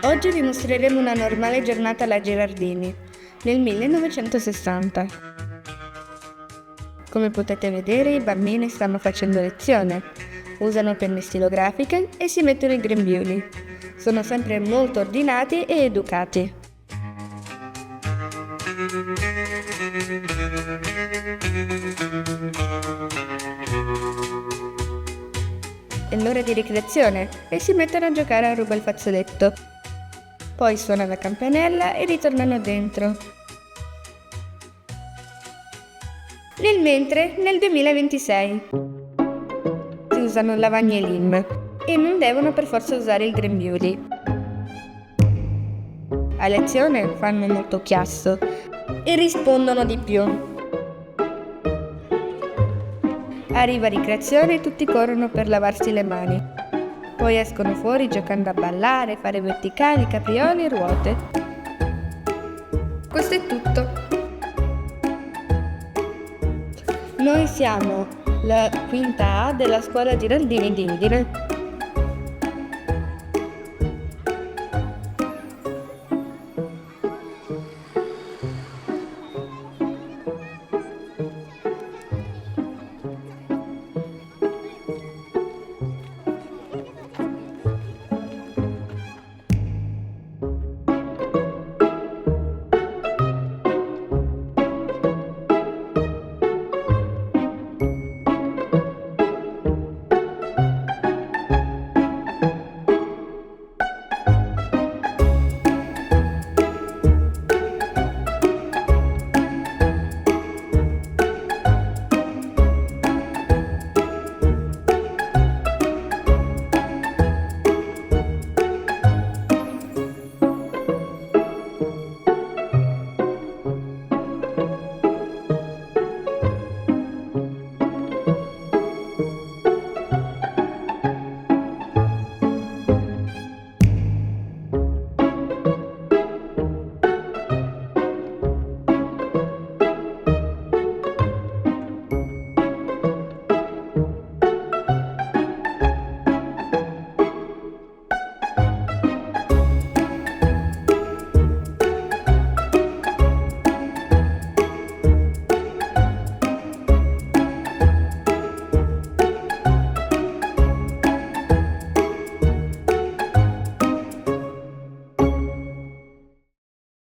Oggi vi mostreremo una normale giornata alla Girardini, nel 1960. Come potete vedere, i bambini stanno facendo lezione, usano penne stilografiche e si mettono i grembiuli. Sono sempre molto ordinati e educati. È l'ora di ricreazione e si mettono a giocare a ruba il fazzoletto. Poi suona la campanella e ritornano dentro. Nel 2026 si usano lavagne e lim e non devono per forza usare il grembiuli. A lezione fanno molto chiasso e rispondono di più. Arriva ricreazione e tutti corrono per lavarsi le mani. Poi escono fuori giocando a ballare, fare verticali, caprioli e ruote. Questo è tutto. Noi siamo la quinta A della scuola Girardini di Udine.